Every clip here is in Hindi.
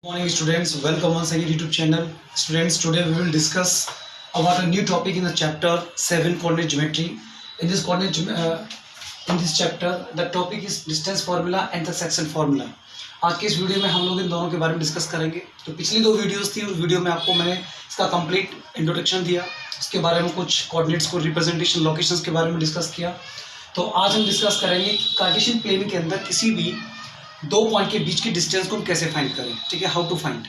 Morning students, welcome once again YouTube channel. Students, today we will discuss about a new topic in the chapter 7 coordinate geometry. In this chapter the topic is distance formula and the section formula. आज के इस वीडियो में हम लोग इन दोनों के बारे में डिस्कस करेंगे. तो पिछली दो वीडियोस थी, उस वीडियो में आपको मैंने इसका कंप्लीट इंट्रोडक्शन दिया, उसके बारे में कुछ कोऑर्डिनेट्स को रिप्रेजेंटेशन लोकेशंस के बारे में डिस्कस किया. तो आज हम डिस्कस करेंगे कार्टेशियन प्लेन के अंदर किसी भी दो पॉइंट के बीच की डिस्टेंस को हम कैसे फाइंड करें. ठीक है, हाउ टू फाइंड.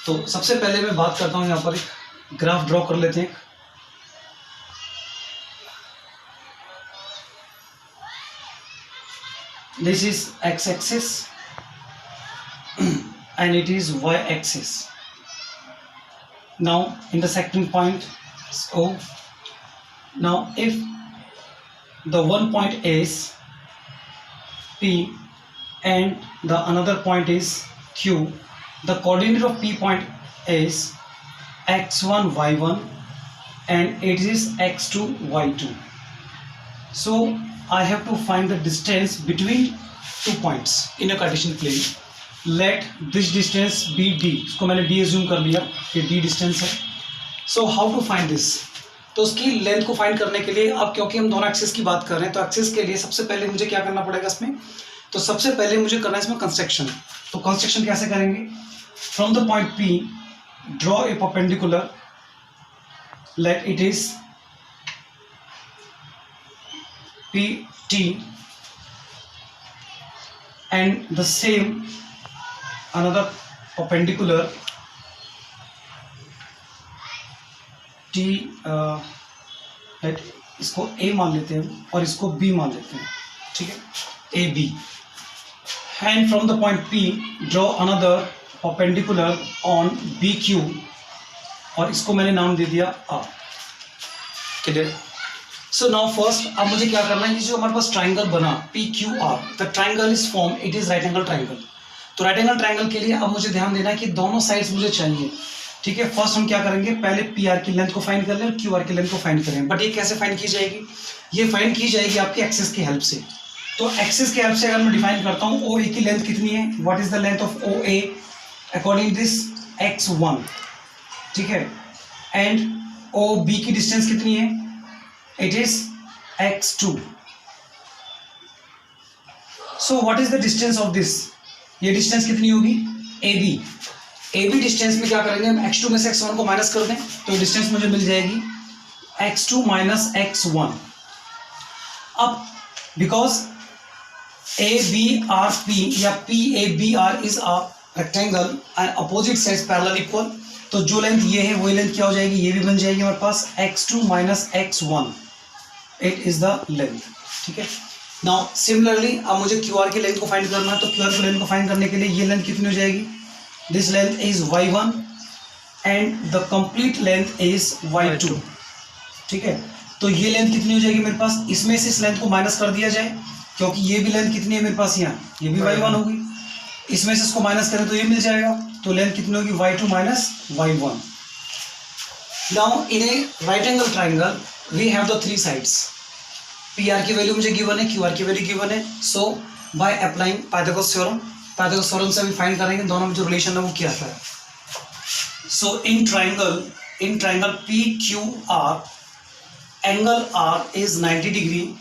तो सबसे पहले मैं बात करता हूं, यहाँ पर एक ग्राफ ड्रॉ कर लेते हैं. This is x axis and it is y axis. Now intersecting point is O. Now if the one point is P and the another point is Q, the coordinate of P point is x1 y1 and it is x2 y2. So I have to find the distance between two points in a Cartesian plane. Let this distance be d. इसको मैंने d assume कर लिया कि d distance है. So how to find this? तो उसकी लेंथ को फाइंड करने के लिए, अब क्योंकि हम दोनों एक्सिस की बात कर रहे हैं, तो एक्सिस के लिए सबसे पहले मुझे क्या करना पड़ेगा इसमें. तो सबसे पहले मुझे करना है इसमें कंस्ट्रक्शन. तो कंस्ट्रक्शन कैसे करेंगे. From the point P draw a perpendicular. Let it is PT and the same another perpendicular T. इसको A मान लेते हैं और इसको B मान लेते हैं. ठीक है, AB. And from the point P draw another perpendicular on BQ और इसको मैंने नाम दे दिया R. Clear. So now first, अब मुझे क्या करना है, ये जो हमारे पास ट्राइंगल बना PQR, the triangle is form, it is right angle triangle. तो राइट एंगल ट्राइंगल के लिए अब मुझे ध्यान देना है कि दोनों साइड्स मुझे चाहिए. ठीक है, फर्स्ट हम क्या करेंगे, पहले PR की लेंथ को फाइंड कर लें और QR की लेंथ को फाइंड करें. बट ये कैसे फाइंड की जाएगी, ये फाइंड की जाएगी आपके एक्सिस की हेल्प से. तो एक्सिस की हेल्प से अगर मैं डिफाइन करता हूँ, OA की लेंथ कितनी है, what is the length of OA according this x1. ठीक है, एंड OB की डिस्टेंस कितनी है, it is x2. So what is the distance of this? ये डिस्टेंस कितनी होगी, AB डिस्टेंस में क्या करेंगे हम, x2 में से x1 को माइनस कर दें तो डिस्टेंस मुझे मिल जाएगी x2 माइनस x1. अब बिकॉज ABRP या PABR is a rectangle and opposite sides parallel equal, तो जो लेंथ ये है वही लेंथ क्या हो जाएगी, ये भी बन जाएगी हमारे पास x2 minus x1. It is the length. ठीक है, नाउ सिमिलरली अब मुझे QR की लेंथ को फाइंड करना है. तो QR की लेंथ को फाइंड करने के लिए ये लेंथ कितनी हो जाएगी, this length is y1 and the complete length is y2. ठीक है, तो ये लेंथ कितनी हो जाएगी मेरे पास, इसमें से इस लेंथ को माइनस कर दिया जाए, क्योंकि ये भी लेंथ कितनी है मेरे पास, यहाँ ये भी y1 होगी, इसमें से इसको माइनस करें तो ये मिल जाएगा. तो लेंथ कितनी होगी, y2 minus y1. Now in A right angle triangle we have the three sides. PR की वैल्यू मुझे गिवन है, QR की वैल्यू गिवन है. सो बाय अप्लाइंग पाइथागोरस थ्योरम से हम फाइंड करेंगे दोनों में जो रिलेशन है वो क्या है. So in triangle PQR angle R is 90 degree.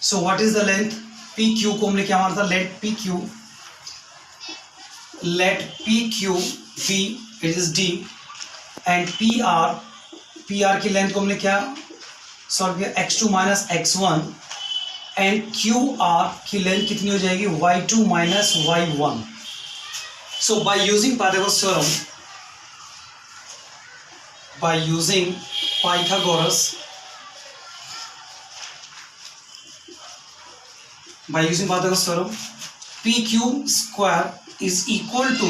So what is the length, PQ को हमने क्या माना था, let PQ be it is D and PR की लेंथ को हमने क्या सॉल्व किया, x2 minus x1 and QR की लेंथ कितनी हो जाएगी, y2 minus y1. So by using Pythagoras theorem, PQ square is equal to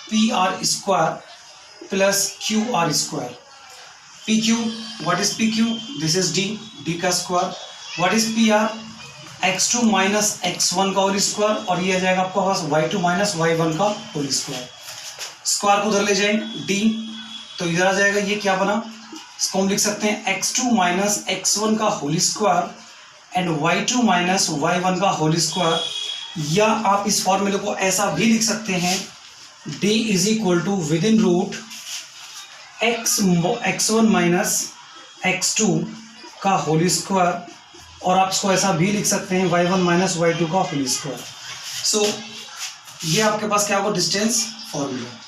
PR square plus QR square. PQ, what is PQ? This is D का square. What is PR? x2 minus x1 का होल स्क्वायर और ये आ जाएगा आपका पास y2 माइनस y1 का होल स्क्वायर. स्क्वायर को उधर ले जाएं D, तो इधर आ जाएगा, ये क्या बना, इसको हम लिख सकते हैं x2 माइनस x1 का whole square and y2 minus y1 का होल स्क्वायर, या आप इस फॉर्मूले को ऐसा भी लिख सकते हैं d is equal to within root x1 minus x2 का होल स्क्वायर, और आप इसको ऐसा भी लिख सकते हैं y1 माइनस y2 का होल स्क्वायर। सो ये आपके पास क्या होगा, डिस्टेंस फॉर्मूला।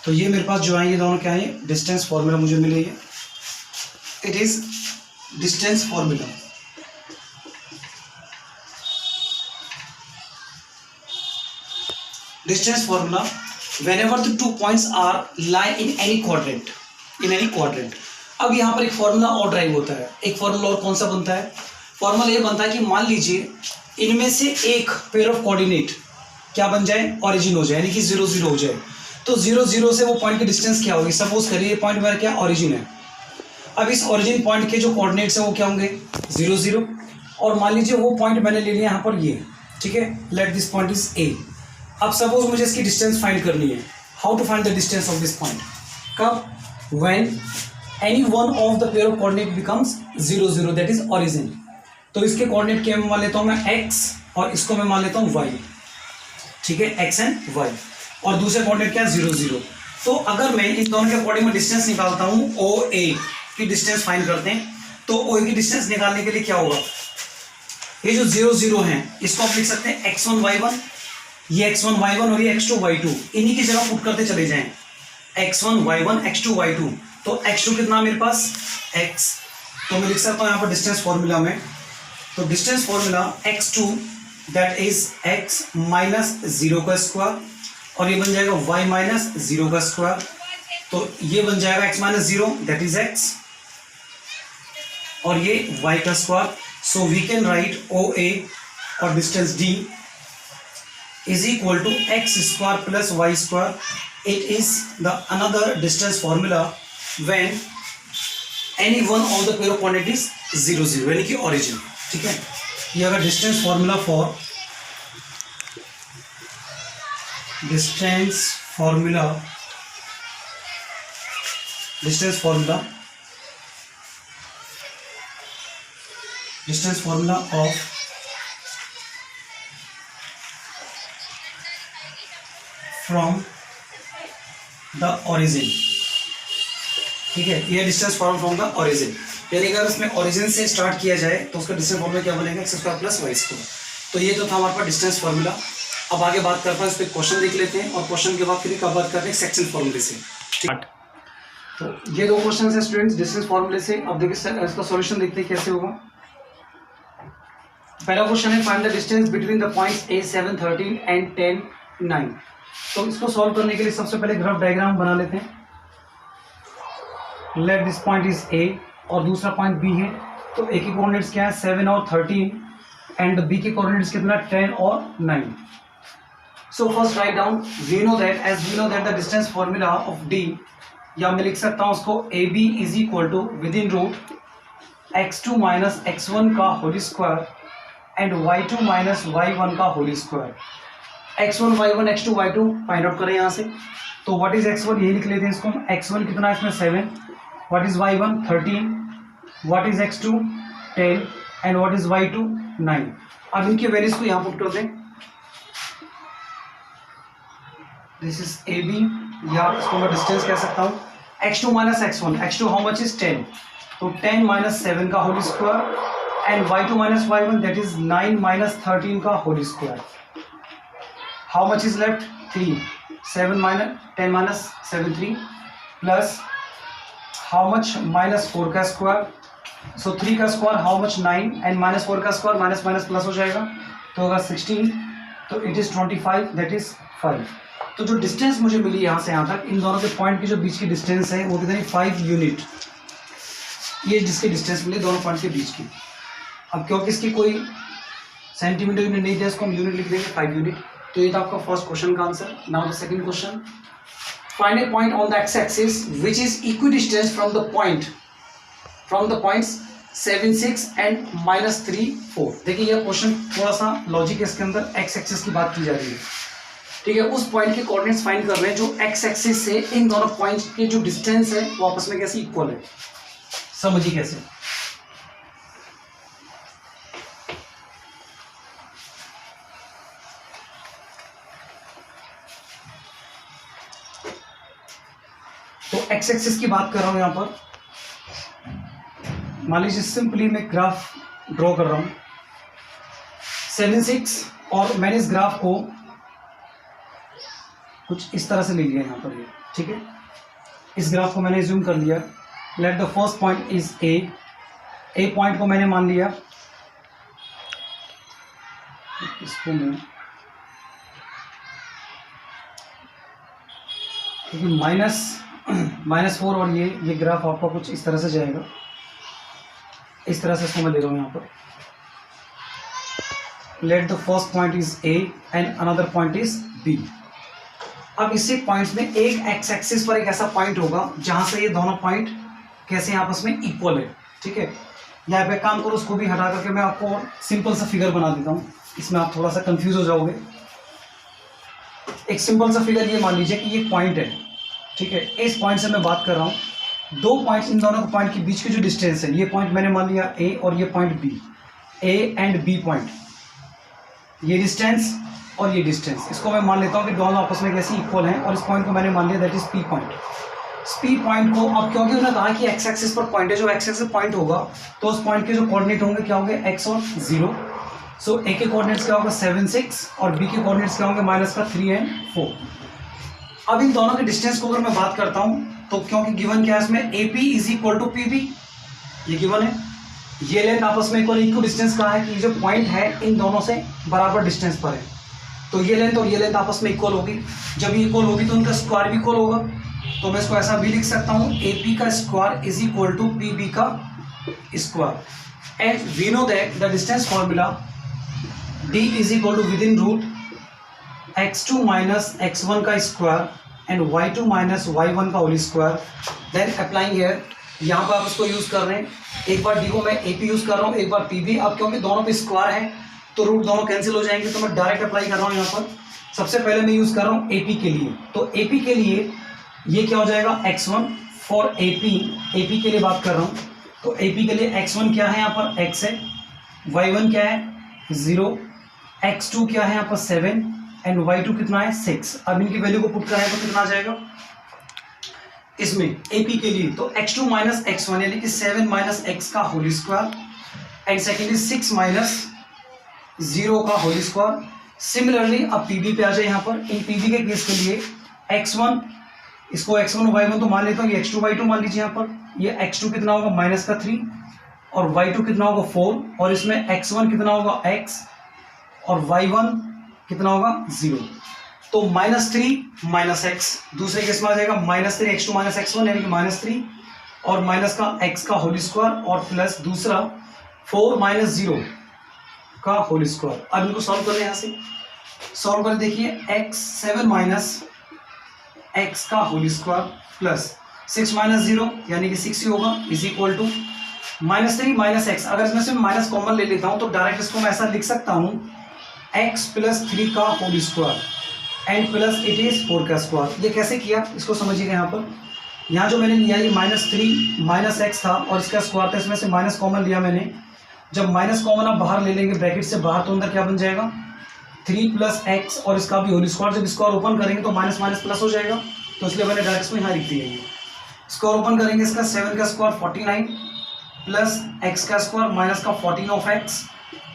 तो ये मेरे पास जो है ये दोनों क्या है, डिस्टेंस फॉर्मूला मुझे मिले। It is distance formula. Distance formula whenever the 2 points are lie in any quadrant, in any quadrant। अब यहाँ पर एक फॉर्मूला और ड्राइव होता है। एक फॉर्मूला और कौन सा बनता है, फॉर्मूला ये बनता है कि मान लीजिए इनमें से एक पेयर ऑफ कोऑर्डिनेट क्या बन जाए, ओरिजिन हो जाए, यानी कि 0 0 हो जाए। तो 0 0 से वो पॉइंट की डिस्टेंस क्या होगी, सपोज करिए ये पॉइंट मेरा क्या ओरिजिन है। अब इस ओरिजिन पॉइंट के जो कोऑर्डिनेट्स हैं वो क्या होंगे, 0 0। और मान लीजिए वो पॉइंट मैंने ले लिया यहाँ पर ये, ठीक है, let this point is A. अब सपोज मुझे इसकी डिस्टेंस फाइंड करनी है। How to find the distance of this point, कब, when any one of the pair of coordinate becomes 0 0, that is origin. तो इसके कोऑर्डिनेट क्या मान लेता हूं मैं x, और इसको मैं मान लेता हूं y, ठीक है, x एंड y, और दूसरे कोऑर्डिनेट क्या है 0 0। तो अगर मैं इन दोनों के अकॉर्डिंग में डिस्टेंस निकालता हूं, OA की डिस्टेंस फाइंड करते हैं, तो OA की डिस्टेंस निकालने के लिए क्या होगा, ये जो 0 0 है इसको आप लिख सकते हैं x1 y1, ये x1 y1 और ये x2 y2, इन्हीं की जगह पुट करते चले जाएं, x1 y1 x2 y2। तो x2 कितना मेरे पास x, तो मैं लिख सकता हूं यहां पर डिस्टेंस फॉर्मूला में। तो distance formula x2 that is x minus 0 का स्क्वायर, और ये बन जाएगा y माइनस 0 का स्क्वायर। तो ये बन जाएगा x minus 0 that is x, और ये y का square. So we can write OA और distance d is equal to x square plus y square. It is the another distance formula when any one of the pair of coordinate is 0 0, यानी कि origin, ठीक है। ये अगर distance formula for distance formula of from the origin, ठीक है, ये distance formula from the origin, यानी अगर इसमें ओरिजिन से स्टार्ट किया जाए तो उसका डिस्टेंस फॉर्मूला क्या बनेगा, x square plus y square. तो ये तो था हमारे पास डिस्टेंस फॉर्मूला। अब आगे बात करते हैं, इस पर क्वेश्चन देख लेते हैं, और क्वेश्चन के बाद फिर कब बात करते हैं सेक्शन फॉर्मूले से, ठीक। तो ये दो क्वेश्चन है स्टूडेंट्स डिस्टेंस फॉर्मूले से। अब देखिए इसका सॉल्यूशन देखते हैं कैसे होगा। पहला क्वेश्चन है find the distance between the points a 7 13 and 10 9। तो इसको सॉल्व करने के लिए सबसे पहले ग्राफ डायग्राम बना लेते हैं। Late this point is a और दूसरा पॉइंट b है। तो a की कोऑर्डिनेट्स क्या है 7 और 13 एंड b की कोऑर्डिनेट्स कितना 10 और 9। So first write down, we know that the distance formula of d, या मैं लिख सकता हूं उसको ab is equal to within root x2 minus x1 का whole square and y2 minus y1 का whole square. x1 y1 x2 y2 find out करें यहाँ से। तो व्हाट इज x1 यही लिख लेते हैं इसको। x1 कितना है इसमें 7, what is y1 13, what is x2 10 and what is y2 9। अब इनकी वैल्यूज को यहाँ पुट कर दें। दिस इज AB, या इसको मैं डिस्टेंस कह सकता हूँ। x2 minus x1, x2 how much is 10, तो 10 माइनस 7 का whole square and y2 minus y1 that is 9 minus 13 का whole square. How much is left? 3. 7 minus 10 minus 7 3 plus how much minus 4 का स्क्वायर। So 3 का square how much 9 and minus 4 का स्क्वायर माइनस माइनस प्लस हो जाएगा तो होगा 16। तो it is 25 that is 5। तो जो डिस्टेंस मुझे मिली यहाँ से यहाँ तक इन दोनों के पॉइंट की जो बीच की डिस्टेंस है वो कितनी 5 यूनिट। ये जिसकी डिस्टेंस मिली दोनों पॉइंट के बीच की। अब क्योंकि इसकी कोई सेंटीमीटर यूनिट नहीं दिया इसको हम यूनिट लिख देंगे 5 यूनिट। तो ये था आपका फर्स्ट क्वेश्चन का answer. Now the second question, find a point on the x axis which is equidistance from the points 7 6 and -3 4। देखिए ये क्वेश्चन थोड़ा सा लॉजिक है इसके अंदर, एक्स एक्सिस की बात की जा रही है, ठीक है। उस पॉइंट के कोऑर्डिनेट्स फाइंड कर रहे हैं जो एक्स एक्सिस से इन दोनों पॉइंट्स के जो डिस्टेंस है वो आपस में कैसे इक्वल है, समझिए कैसे। तो एक्स एक्सिस की बात कर रहा हूँ यहाँ पर, मान लीजिए सिंपली मैं ग्राफ ड्रॉ कर रहा हूँ 7 6, और मैंने इस ग्राफ को कुछ इस तरह से ले लिया यहाँ पर ये, ठीक है। इस ग्राफ को मैंने जूम कर लिया। Late the first point is A point को मैंने मान लिया, इसको मैं क्योंकि -4 और ये ग्राफ आपका कुछ इस तरह से जाएगा, इस तरह से इसको मैं ले रहा हूँ यहाँ पर। Let the first point is A and another point is B. अब इसी पॉइंट्स में एक एक्स एक्सिस पर एक ऐसा पॉइंट होगा जहां से ये दोनों पॉइंट कैसे आपस में इक्वल है, ठीक है। यहाँ पे काम करो, उसको भी हटा करके मैं आपको सिंपल सा फिगर बना देता हूँ, इसमें आप थोड़ा सा कंफ्यूज हो जाओगे। एक सिंपल सा फिगर ये मान लीजिए कि ये पॉइंट है, ठीक है। इस पॉइंट से मैं बात कर रहा हूँ, दो पॉइंट्स, इन दोनों पॉइंट के बीच की जो डिस्टेंस है, ये पॉइंट मैंने मान लिया ए और ये point B, A and B point, ये डिस्टेंस और ये डिस्टेंस, इसको मैं मान लेता हूँ कि दोनों आपस में कैसे इक्वल हैं, और इस पॉइंट को मैंने मान लिया that is P point. P point को अब क्योंकि उन्होंने कहा कि एक्स एक्सिस पर पॉइंट है, जो एक्स एक्सिस पॉइंट होगा तो उस पॉइंट के जो कोऑर्डिनेट होंगे क्या होंगे, एक्स और 0। सो ए के कोऑर्डिनेट्स क्या होगा 7 6 और बी के कोऑर्डिनेट्स क्या होंगे -3 एंड 4। अब इन दोनों के डिस्टेंस को अगर मैं बात करता हूँ तो क्योंकि गिवन क्या है इसमें, A P is equal to P B, ये गिवन है। ये लेंथ आपस में इक्वल डिस्टेंस कहा है कि जो पॉइंट है इन दोनों से बराबर डिस्टेंस पर है, तो ये लेंथ और ये लेंथ आपस में इक्वल होगी। जब ये इक्वल होगी तो उनका स्क्वायर भी इक्वल होगा, तो मैं इसको ऐसा भी लिख सकता हूँ, ए पी का square is equal to P B का square. And we know that the distance formula d is equal to within root x2 minus x1 का square and y2 minus y1 का whole square. Then applying here, यहाँ पर आप इसको यूज कर रहे हैं, एक बार d को मैं ए पी यूज कर रहा हूँ, एक बार पी बी। अब क्योंकि दोनों पे स्क्वायर है तो रूट दोनों कैंसिल हो जाएंगे, तो मैं डायरेक्ट अप्लाई कर रहा हूँ यहाँ पर। सबसे पहले मैं यूज कर रहा हूँ AP के लिए, तो AP के लिए ये क्या हो जाएगा x1 फॉर AP के लिए बात कर रहा हूँ, तो AP के लिए x1 क्या है यहाँ पर x है, y1 क्या है 0, x2 क्या है यहाँ पर 7 एंड y2 कितना है 6। अब इनकी वैल्यू को पुट कराएं तो कितना आ जाएगा इसमें AP के लिए, तो x2 माइनस x1 यानी कि 7 माइनस x का whole square and second is 6 minus 0 का होल स्क्वायर। सिमिलरली अब पीबी पे आ जाए, यहाँ पर इन पीबी के केस के लिए x1, इसको x1 y1 तो मान लेता हूँ, ये x2 y2 मान लीजिए। यहाँ पर ये x2 कितना होगा -3 और y2 कितना होगा 4, और इसमें x1 कितना होगा x और y1 कितना होगा 0, तो -3 माइनस x। दूसरे केस में आ जाएगा -3 x2 माइनस x1 यानी कि -3 और माइनस का x का होल स्क्वायर और प्लस दूसरा 4 माइनस 0 का होल स्क्वायर। अब इनको सॉल्व कर ले, यहाँ से सॉल्व कर देखिए, x7 माइनस x का होल स्क्वायर प्लस 6 माइनस 0 यानी कि 6 ही होगा is equal to -3 minus x। अगर इसमें से माइनस कॉमन ले लेता हूं तो डायरेक्ट इसको मैं ऐसा लिख सकता हूं x प्लस 3 का whole square and plus it is 4 का स्क्वायर। ये कैसे किया इसको समझिएगा। यहाँ पर यहाँ जो मैंने लिया ये -3 माइनस x था और इसका स्क्वायर था, इसमें से माइनस कॉमन लिया मैंने। जब माइनस कॉमन आप बाहर ले लेंगे ब्रैकेट से बाहर तो अंदर क्या बन जाएगा 3 प्लस x और इसका भी होल स्क्वायर। जब स्क्वायर ओपन करेंगे तो माइनस माइनस प्लस हो जाएगा, तो इसलिए मैंने डायरेक्ट इसको यहाँ लिख दिया। ये स्क्वायर ओपन करेंगे, इसका 7 का स्क्वायर 49 प्लस x का स्क्वायर माइनस का 14 ऑफ x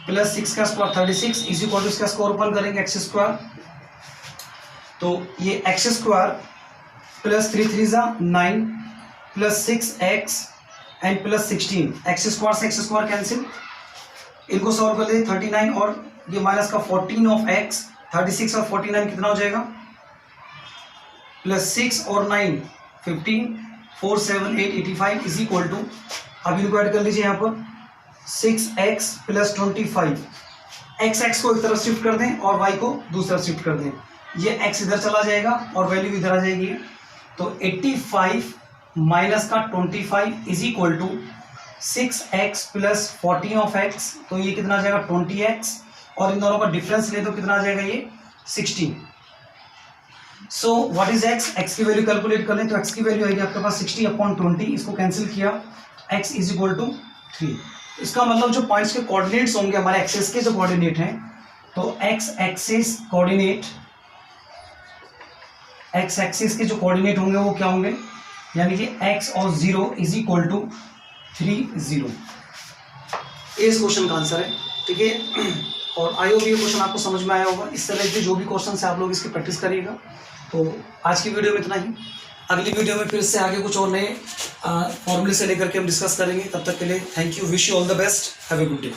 प्लस 6 का स्क्वायर 36 इज इक्वल टू, इसका स्क्वायर ओपन करेंगे x स्क्वायर, तो ये x स्क्वायर प्लस 3 3 जा 9 plus 6x and plus 16, x square से एक्स स्क्वायर कैंसिल, इनको सॉल्व कर दे 39 और ये माइनस का 14 ऑफ x, 36 और 49 कितना हो जाएगा प्लस 6 और 9 15, 4 7 8 85 इज इक्वल टू, अब इनको ऐड कर लीजिए यहाँ पर 6x प्लस 25, x को एक तरफ शिफ्ट कर दें और y को दूसरी तरफ शिफ्ट कर दें, ये x इधर चला जाएगा और वैल्यू इधर आ जाएगी, तो 85 माइनस का 25 is equal to 6x plus 40 of x, तो ये कितना आ जाएगा 20x और इन दोनों का डिफरेंस ले तो कितना आ जाएगा ये 16। सो व्हाट इज x, x की वैल्यू कैलकुलेट कर लें तो x की वैल्यू आएगी आपके पास 60/20, इसको कैंसिल किया x इज इक्वल टू 3। इसका मतलब जो पॉइंट्स के कोऑर्डिनेट्स होंगे हमारे एक्सिस के जो कोऑर्डिनेट हैं, तो x axis coordinate, x axis के जो कोऑर्डिनेट होंगे वो क्या होंगे यानी कि x और 0 इज इक्वल टू 3 0। इस क्वेश्चन का आंसर है, ठीक है। और आई होप ये क्वेश्चन आपको समझ में आया होगा। इस तरह के जो भी क्वेश्चन है आप लोग इसकी प्रैक्टिस करिएगा। तो आज की वीडियो में इतना ही। अगली वीडियो में फिर से आगे कुछ और नए फॉर्मूले से लेकर के हम डिस्कस करेंगे। तब तक के लिए thank you, wish you all the best, have a good day.